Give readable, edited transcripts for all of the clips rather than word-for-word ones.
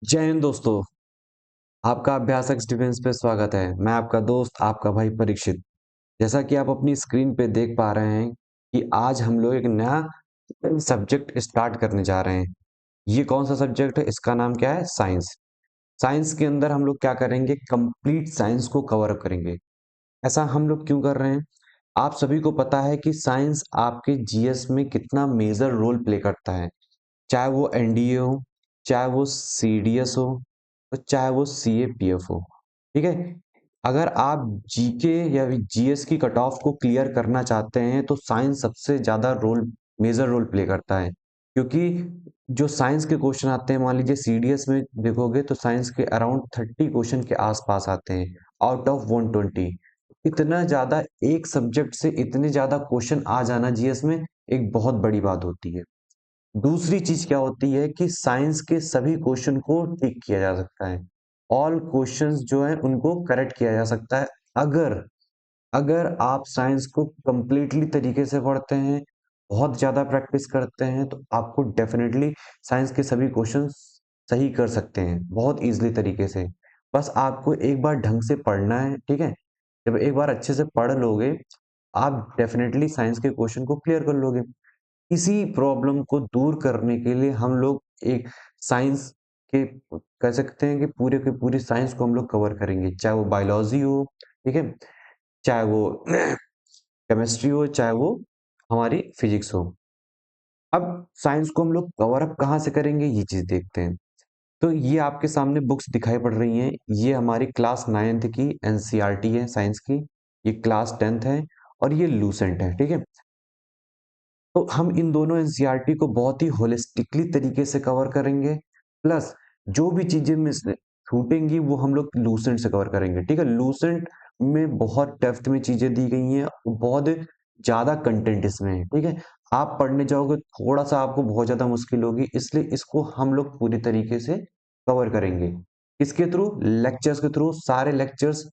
जय हिंद दोस्तों। आपका अभ्यासक डिफेंस पे स्वागत है। मैं आपका दोस्त आपका भाई परीक्षित। जैसा कि आप अपनी स्क्रीन पे देख पा रहे हैं कि आज हम लोग एक नया सब्जेक्ट स्टार्ट करने जा रहे हैं। ये कौन सा सब्जेक्ट है? इसका नाम क्या है? साइंस। साइंस के अंदर हम लोग क्या करेंगे? कंप्लीट साइंस को कवर अप करेंगे। ऐसा हम लोग क्यों कर रहे हैं? आप सभी को पता है कि साइंस आपके जीएस में कितना मेजर रोल प्ले करता है। चाहे वो एनडीए हो, चाहे वो सीडीएस हो, तो चाहे वो सीएपीएफ हो। ठीक है। अगर आप जीके या जीएस की कट ऑफ को क्लियर करना चाहते हैं तो साइंस सबसे ज्यादा रोल, मेजर रोल प्ले करता है। क्योंकि जो साइंस के क्वेश्चन आते हैं, मान लीजिए सीडीएस में देखोगे तो साइंस के अराउंड 30 क्वेश्चन के आसपास आते हैं आउट ऑफ 120। इतना ज्यादा एक सब्जेक्ट से इतने ज्यादा क्वेश्चन आ जाना जीएस में एक बहुत बड़ी बात होती है। दूसरी चीज क्या होती है कि साइंस के सभी क्वेश्चन को टिक किया जा सकता है। ऑल क्वेश्चंस जो है उनको करेक्ट किया जा सकता है। अगर अगर आप साइंस को कंप्लीटली तरीके से पढ़ते हैं, बहुत ज्यादा प्रैक्टिस करते हैं, तो आपको डेफिनेटली साइंस के सभी क्वेश्चंस सही कर सकते हैं बहुत इजीली तरीके से। बस आपको एक बार ढंग से पढ़ना है। ठीक है। जब एक बार अच्छे से पढ़ लोगे, आप डेफिनेटली साइंस के क्वेश्चन को क्लियर कर लोगे। इसी प्रॉब्लम को दूर करने के लिए हम लोग एक साइंस के कह सकते हैं कि पूरे के पूरी साइंस को हम लोग कवर करेंगे, चाहे वो बायोलॉजी हो, ठीक है, चाहे वो केमिस्ट्री हो, चाहे वो हमारी फिजिक्स हो। अब साइंस को हम लोग कवर अप कहाँ से करेंगे, ये चीज देखते हैं। तो ये आपके सामने बुक्स दिखाई पड़ रही हैं। ये हमारी क्लास 9th की एनसीईआरटी है साइंस की। ये क्लास 10th है और ये लूसेंट है। ठीक है। तो हम इन दोनों एनसीईआरटी को बहुत ही होलिस्टिकली तरीके से कवर करेंगे। प्लस जो भी चीजें मिस छूटेंगी वो हम लोग लूसेंट से कवर करेंगे। ठीक है। लूसेंट में बहुत डेप्थ में चीजें दी गई हैं, बहुत ज्यादा कंटेंट इसमें है। ठीक है। आप पढ़ने जाओगे थोड़ा सा आपको बहुत ज्यादा मुश्किल होगी, इसलिए इसको हम लोग पूरी तरीके से कवर करेंगे। इसके थ्रू, लेक्चर्स के थ्रू, सारे लेक्चर्स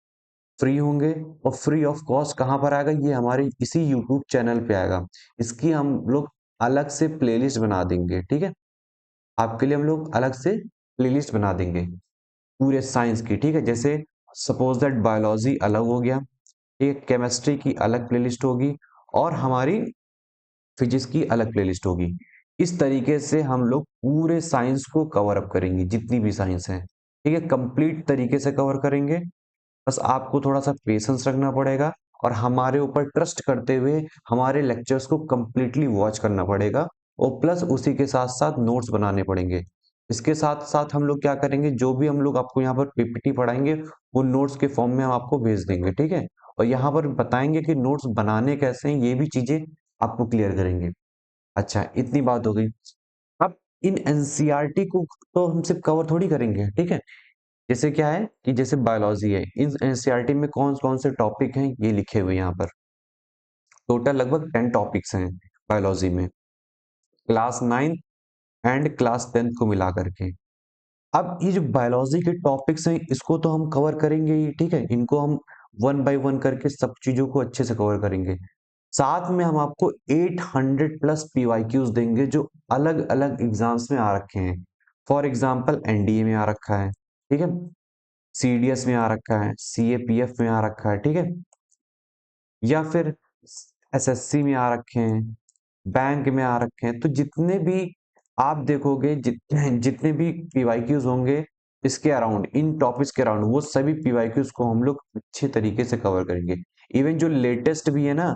फ्री होंगे। और फ्री ऑफ कॉस्ट कहाँ पर आएगा? ये हमारे इसी यूट्यूब चैनल पे आएगा। इसकी हम लोग अलग से प्लेलिस्ट बना देंगे। ठीक है। आपके लिए हम लोग अलग से प्लेलिस्ट बना देंगे पूरे साइंस की। ठीक है। जैसे सपोज दैट बायोलॉजी अलग हो गया, एक केमिस्ट्री की अलग प्लेलिस्ट होगी और हमारी फिजिक्स की अलग प्लेलिस्ट होगी। इस तरीके से हम लोग पूरे साइंस को कवर अप करेंगे, जितनी भी साइंस है। ठीक है। कंप्लीट तरीके से कवर करेंगे। बस आपको थोड़ा सा पेशेंस रखना पड़ेगा और हमारे ऊपर ट्रस्ट करते हुए हमारे लेक्चर्स को कंप्लीटली वॉच करना पड़ेगा। और प्लस उसी के साथ साथ नोट्स बनाने पड़ेंगे। इसके साथ साथ हम लोग क्या करेंगे, जो भी हम लोग आपको यहाँ पर पीपीटी पढ़ाएंगे वो नोट्स के फॉर्म में हम आपको भेज देंगे। ठीक है। और यहाँ पर बताएंगे कि नोट्स बनाने कैसे हैं, ये भी चीजें आपको क्लियर करेंगे। अच्छा, इतनी बात हो गई। अब इन एनसीईआरटी को तो हम सिर्फ कवर थोड़ी करेंगे। ठीक है। जैसे क्या है कि जैसे बायोलॉजी है, इन एनसीईआरटी में कौन कौन से टॉपिक हैं ये लिखे हुए यहाँ पर। टोटल लगभग 10 टॉपिक्स हैं बायोलॉजी में, क्लास 9 एंड क्लास 10 को मिला करके। अब ये जो बायोलॉजी के टॉपिक्स हैं इसको तो हम कवर करेंगे ही। ठीक है। इनको हम वन बाय वन करके सब चीजों को अच्छे से कवर करेंगे। साथ में हम आपको 800 प्लस पीवाईक्यूज देंगे जो अलग अलग एग्जाम्स में आ रखे हैं। फॉर एग्जाम्पल एनडीए में आ रखा है, ठीक है, सीडीएस में आ रखा है, सीएपीएफ में आ रखा है। ठीक है। या फिर एसएससी में आ रखे हैं, बैंक में आ रखे हैं। तो जितने भी आप देखोगे, जितने भी पीवाईक्यूज होंगे इसके अराउंड, इन टॉपिक्स के अराउंड, वो सभी पीवाईक्यूज को हम लोग अच्छे तरीके से कवर करेंगे। इवन जो लेटेस्ट भी है ना,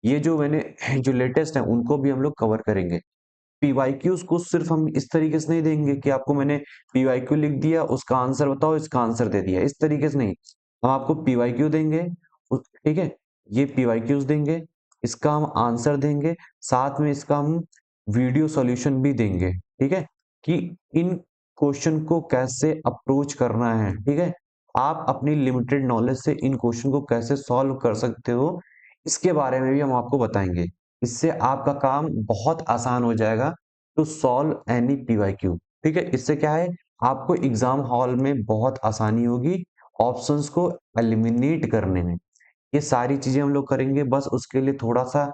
ये जो मैंने जो लेटेस्ट है उनको भी हम लोग कवर करेंगे। पीवाईक्यूज को सिर्फ हम इस तरीके से नहीं देंगे कि आपको मैंने पीवाईक्यू लिख दिया, उसका आंसर बताओ, इसका आंसर दे दिया, इस तरीके से नहीं। हम आपको पीवाईक्यू देंगे, ठीक है, ये पीवाईक्यूज देंगे, इसका हम आंसर देंगे, साथ में इसका हम वीडियो सॉल्यूशन भी देंगे। ठीक है। कि इन क्वेश्चन को कैसे अप्रोच करना है। ठीक है। आप अपनी लिमिटेड नॉलेज से इन क्वेश्चन को कैसे सॉल्व कर सकते हो, इसके बारे में भी हम आपको बताएंगे। इससे आपका काम बहुत आसान हो जाएगा टू सॉल्व एनी पीवाईक्यू। ठीक है। इससे क्या है, आपको एग्जाम हॉल में बहुत आसानी होगी ऑप्शंस को एलिमिनेट करने में। ये सारी चीजें हम लोग करेंगे। बस उसके लिए थोड़ा सा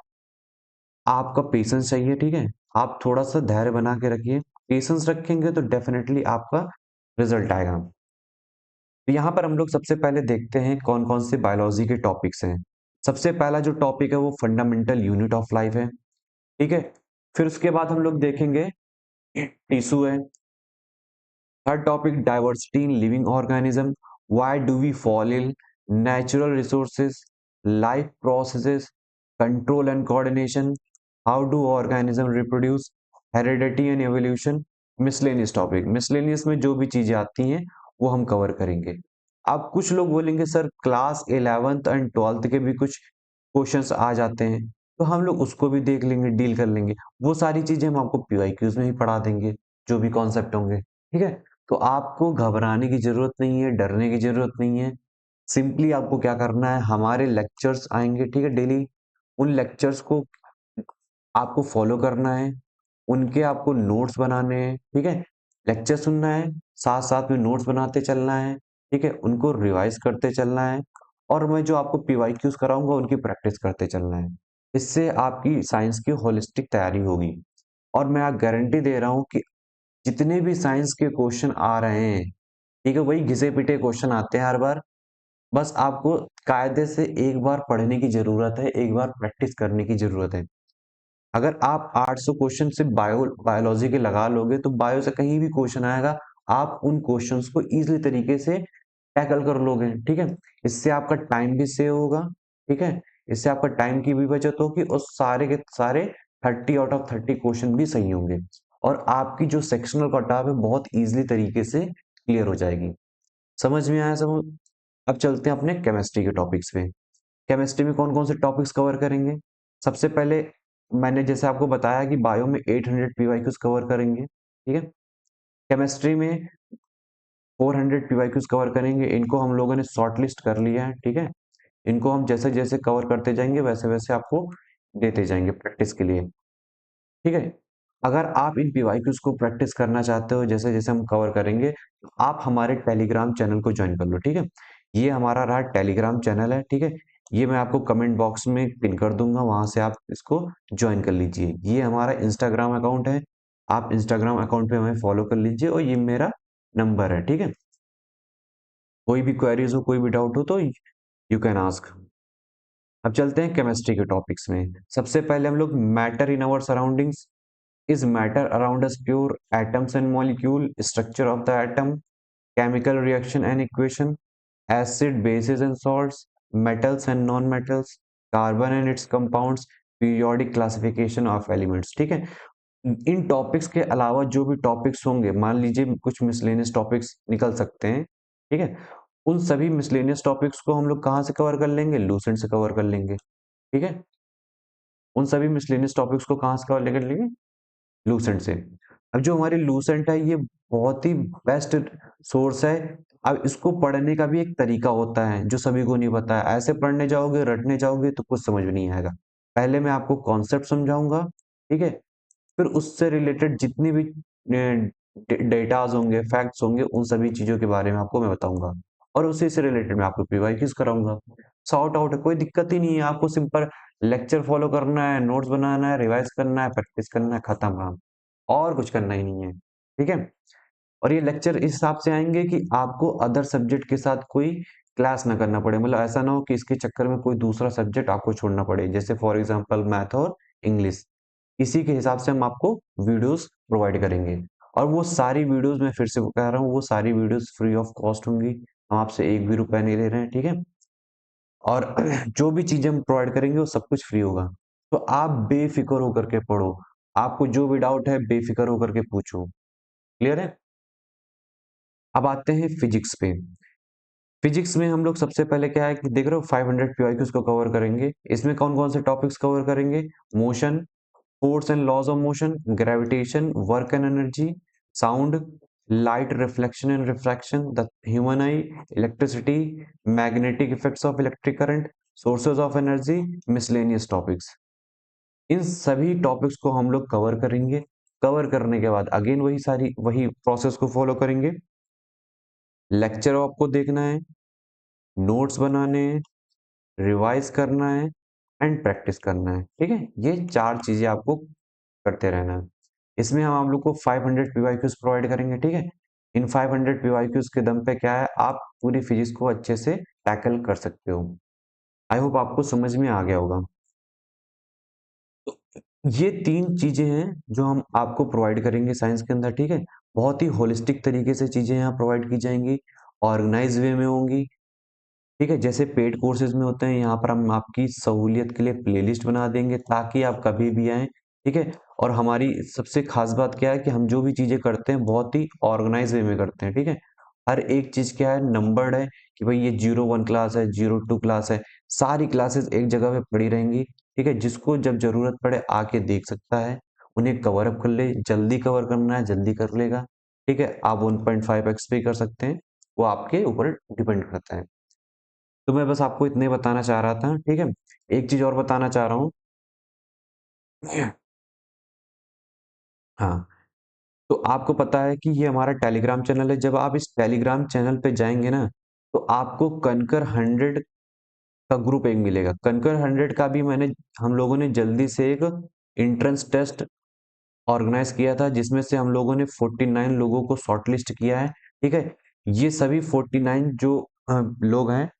आपका पेशेंस चाहिए। ठीक है। आप थोड़ा सा धैर्य बना के रखिए। पेशेंस रखेंगे तो डेफिनेटली आपका रिजल्ट आएगा। तो यहाँ पर हम लोग सबसे पहले देखते हैं कौन कौन से बायोलॉजी के टॉपिक्स हैं। सबसे पहला जो टॉपिक है वो फंडामेंटल यूनिट ऑफ लाइफ है, ठीक है। फिर उसके बाद हम लोग देखेंगे टिश्यू है। Third topic diversity in living organism, why do we fall ill, natural resources, life processes, control and coordination, how do organism reproduce, heredity and evolution. Miscellaneous topic, miscellaneous में जो भी चीजें आती हैं वो हम कवर करेंगे। अब कुछ लोग बोलेंगे sir class 11th and 12th के भी कुछ क्वेश्चंस आ जाते हैं, तो हम लोग उसको भी देख लेंगे, डील कर लेंगे। वो सारी चीजें हम आपको पीवाईक्यूज में ही पढ़ा देंगे, जो भी कॉन्सेप्ट होंगे, ठीक है। तो आपको घबराने की जरूरत नहीं है, डरने की जरूरत नहीं है। सिंपली आपको क्या करना है, हमारे लेक्चर्स आएंगे, ठीक है, डेली। उन लेक्चर्स को आपको फॉलो करना है, उनके आपको नोट्स बनाने हैं, ठीक है। लेक्चर सुनना है, साथ साथ में नोट्स बनाते चलना है, ठीक है, उनको रिवाइज करते चलना है। और मैं जो आपको पीवाईक्यूज कराऊंगा उनकी प्रैक्टिस करते चलना है। इससे आपकी साइंस की होलिस्टिक तैयारी होगी। और मैं आप गारंटी दे रहा हूँ कि जितने भी साइंस के क्वेश्चन आ रहे हैं, ठीक है, वही घिसे पिटे क्वेश्चन आते हैं हर बार। बस आपको कायदे से एक बार पढ़ने की जरूरत है, एक बार प्रैक्टिस करने की जरूरत है। अगर आप 800 क्वेश्चन से बायोलॉजी के लगा लोगे तो बायो से कहीं भी क्वेश्चन आएगा, आप उन क्वेश्चंस को इजीली तरीके से टैकल कर लोगे, ठीक है। इससे आपका टाइम भी सेव होगा, ठीक है। इससे आपका टाइम की भी बचत होगी और सारे के सारे 30 आउट ऑफ 30 क्वेश्चन भी सही होंगे। और आपकी जो सेक्शनल कटऑफ है बहुत इजीली तरीके से क्लियर हो जाएगी। समझ में आया सब? अब चलते हैं अपने केमिस्ट्री के टॉपिक्स पे। केमिस्ट्री में कौन कौन से टॉपिक्स कवर करेंगे? सबसे पहले मैंने जैसे आपको बताया कि बायो में 800 पीवाईक्यूज कवर करेंगे, ठीक है। केमिस्ट्री में 400 पीवाईक्यूज कवर करेंगे। इनको हम लोगों ने शॉर्ट लिस्ट कर लिया है, ठीक है। इनको हम जैसे जैसे कवर करते जाएंगे वैसे वैसे आपको देते जाएंगे प्रैक्टिस के लिए, ठीक है। अगर आप इन पीवाईक्यूज को प्रैक्टिस करना चाहते हो जैसे जैसे हम कवर करेंगे, तो आप हमारे टेलीग्राम चैनल को ज्वाइन कर लो, ठीक है। ये हमारा रहा टेलीग्राम चैनल है, ठीक है। ये मैं आपको कमेंट बॉक्स में पिन कर दूंगा, वहां से आप इसको ज्वाइन कर लीजिए। ये हमारा इंस्टाग्राम अकाउंट है, आप इंस्टाग्राम अकाउंट पे हमें फॉलो कर लीजिए और ये मेरा नंबर है, ठीक है। कोई भी क्वेरीज हो, कोई भी डाउट हो तो यू कैन आस्क। अब चलते हैं केमिस्ट्री के टॉपिक्स में। सबसे पहले हम लोग matter in our surroundings, is matter around us pure, atoms and molecule, structure of the atom, chemical reaction and equation, acid bases and salts, metals and non-metals, carbon and its compounds, periodic classification of elements, ठीक है। इन topics के अलावा जो भी topics होंगे, मान लीजिए कुछ मिसलेनियस टॉपिक्स निकल सकते हैं, ठीक है। उन सभी मिसलेनियस टॉपिक्स को हम लोग कहाँ से कवर कर लेंगे? लूसेंट से कवर कर लेंगे, ठीक है। उन सभी मिसलेनियस टॉपिक्स को कहाँ से कवर कर लेंगे? लूसेंट से। अब जो हमारी लूसेंट है ये बहुत ही बेस्ट सोर्स है। अब इसको पढ़ने का भी एक तरीका होता है जो सभी को नहीं पता है। ऐसे पढ़ने जाओगे, रटने जाओगे तो कुछ समझ में नहीं आएगा। पहले मैं आपको कॉन्सेप्ट समझाऊंगा, ठीक है। फिर उससे रिलेटेड जितनी भी डेटाज होंगे, फैक्ट्स होंगे, उन सभी चीजों के बारे में आपको मैं बताऊंगा। और उसी से रिलेटेड मैं आपको पीवाईक्यूज कराऊंगा। सॉर्ट आउट है, कोई दिक्कत ही नहीं है। आपको सिंपल लेक्चर फॉलो करना है, नोट्स बनाना है, रिवाइज करना है, प्रैक्टिस करना है, खत्म काम। और कुछ करना ही नहीं है, ठीक है। और ये लेक्चर इस हिसाब से आएंगे कि आपको अदर सब्जेक्ट के साथ कोई क्लास ना करना पड़े। मतलब ऐसा ना हो कि इसके चक्कर में कोई दूसरा सब्जेक्ट आपको छोड़ना पड़े, जैसे फॉर एग्जांपल मैथ और इंग्लिश। इसी के हिसाब से हम आपको वीडियोस प्रोवाइड करेंगे। और वो सारी वीडियोस मैं फिर से कह रहा हूँ, वो सारी वीडियोस फ्री ऑफ कॉस्ट होंगी। हम आपसे एक भी रुपया नहीं ले रहे हैं, ठीक है। और जो भी चीजें हम प्रोवाइड करेंगे वो सब कुछ फ्री होगा। तो आप बेफिक्र होकर के पढ़ो। आपको जो भी डाउट है बेफिक्र होकर के पूछो। क्लियर है? अब आते हैं फिजिक्स पे। फिजिक्स में हम लोग सबसे पहले क्या है कि देख रहे हो 500 पीआईक्यूज को कवर करेंगे। इसमें कौन कौन से टॉपिक्स कवर करेंगे? Motion, force and laws of motion, gravitation, work and energy, sound, light reflection and refraction, the human eye, electricity, magnetic effects of electric current, sources of energy, miscellaneous topics. इन सभी topics को हम लोग cover करेंगे। Cover करने के बाद again वही प्रोसेस को फॉलो करेंगे। लेक्चर आपको देखना है, नोट्स बनाने हैं, रिवाइज करना है एंड प्रैक्टिस करना है, ठीक है। ये चार चीजें आपको करते रहना है। इसमें हम आप लोग को 500 पीवाईक्यूज प्रोवाइड करेंगे, ठीक है। इन 500 पीवाईक्यूज के दम पे क्या है, आप पूरी फिजिक्स को अच्छे से टैकल कर सकते हो। आई होप आपको समझ में आ गया होगा। तो ये 3 चीजें हैं जो हम आपको प्रोवाइड करेंगे साइंस के अंदर, ठीक है। बहुत ही होलिस्टिक तरीके से चीजें यहाँ प्रोवाइड की जाएंगी, ऑर्गेनाइज वे में होंगी, ठीक है। जैसे पेड कोर्सेज में होते हैं, यहाँ पर हम आपकी सहूलियत के लिए प्लेलिस्ट बना देंगे ताकि आप कभी भी आएँ, ठीक है। और हमारी सबसे खास बात क्या है कि हम जो भी चीजें करते हैं बहुत ही ऑर्गेनाइज वे में करते हैं, ठीक है। हर एक चीज क्या है, नंबर्ड है कि भाई ये 01 क्लास है, 02 क्लास है, सारी क्लासेस एक जगह पे पड़ी रहेंगी, ठीक है। जिसको जब जरूरत पड़े आके देख सकता है, उन्हें कवर अप कर ले, जल्दी कवर करना है जल्दी कर लेगा, ठीक है। आप 1.5x पे कर सकते हैं, वो आपके ऊपर डिपेंड करता है। तो मैं बस आपको इतने बताना चाह रहा था, ठीक है। एक चीज और बताना चाह रहा हूँ। हाँ, तो आपको पता है कि ये हमारा टेलीग्राम चैनल है। जब आप इस टेलीग्राम चैनल पे जाएंगे ना, तो आपको कनकर 100 का ग्रुप एक मिलेगा। कनकर 100 का भी हम लोगों ने जल्दी से एक एंट्रेंस टेस्ट ऑर्गेनाइज किया था, जिसमें से हम लोगों ने 49 लोगों को शॉर्टलिस्ट किया है, ठीक है। ये सभी 49 जो लोग हैं,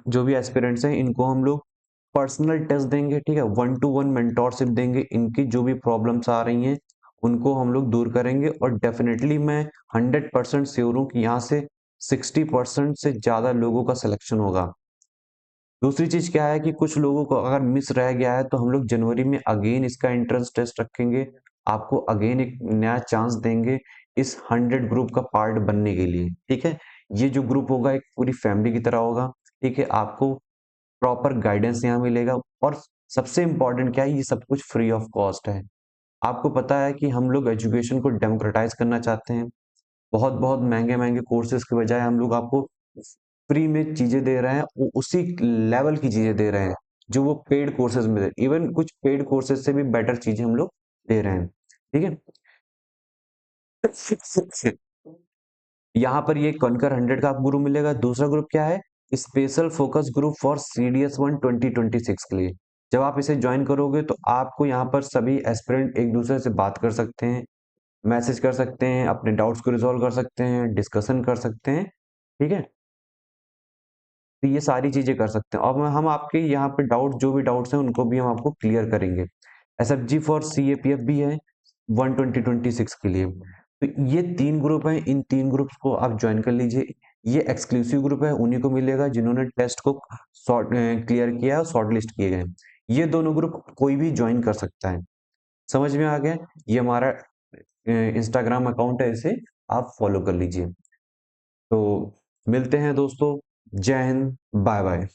जो भी एस्पिरेंट्स हैं, इनको हम लोग पर्सनल टेस्ट देंगे, ठीक है। 1-to-1 मेंटोरशिप देंगे, इनकी जो भी प्रॉब्लम्स आ रही हैं उनको हम लोग दूर करेंगे। और डेफिनेटली मैं 100% श्योर हूँ कि यहाँ से 60% से ज्यादा लोगों का सिलेक्शन होगा। दूसरी चीज क्या है कि कुछ लोगों को अगर मिस रह गया है, तो हम लोग जनवरी में अगेन इसका एंट्रेंस टेस्ट रखेंगे, आपको अगेन एक नया चांस देंगे इस 100 ग्रुप का पार्ट बनने के लिए, ठीक है। ये जो ग्रुप होगा एक पूरी फैमिली की तरह होगा, ठीक है। आपको प्रॉपर गाइडेंस यहाँ मिलेगा, और सबसे इम्पोर्टेंट क्या है, ये सब कुछ फ्री ऑफ कॉस्ट है। आपको पता है कि हम लोग एजुकेशन को डेमोक्रेटाइज करना चाहते हैं। बहुत बहुत महंगे महंगे कोर्सेज के बजाय हम लोग आपको फ्री में चीजें दे रहे हैं, उसी लेवल की चीजें दे रहे हैं जो वो पेड कोर्सेज में दे, इवन कुछ पेड कोर्सेज से भी बेटर चीजें हम लोग दे रहे हैं, ठीक है। यहाँ पर ये कॉन्कर 100 का ग्रुप मिलेगा। दूसरा ग्रुप क्या है, special focus group for CDS1 2026 के लिए। जब आप इसे ज्वाइन करोगे तो आपको यहाँ पर सभी एस्पिरेंट एक दूसरे से बात कर सकते हैं, मैसेज कर सकते हैं, अपने डाउट्स को रिजॉल्व कर सकते हैं, डिस्कशन कर सकते हैं, ठीक है। तो ये सारी चीजें कर सकते हैं, और हम आपके यहाँ पे जो भी डाउट्स हैं उनको भी हम आपको क्लियर करेंगे। SFG फॉर CAPF भी है 1 2026 के लिए। तो ये 3 ग्रुप हैं, इन 3 ग्रुप्स को आप ज्वाइन कर लीजिए। ये एक्सक्लूसिव ग्रुप है, उन्हीं को मिलेगा जिन्होंने टेस्ट को क्लियर किया, शॉर्ट लिस्ट किए गए। ये दोनों ग्रुप कोई भी ज्वाइन कर सकता है। समझ में आ गया? ये हमारा इंस्टाग्राम अकाउंट है, इसे आप फॉलो कर लीजिए। तो मिलते हैं दोस्तों। जय हिंद, बाय बाय।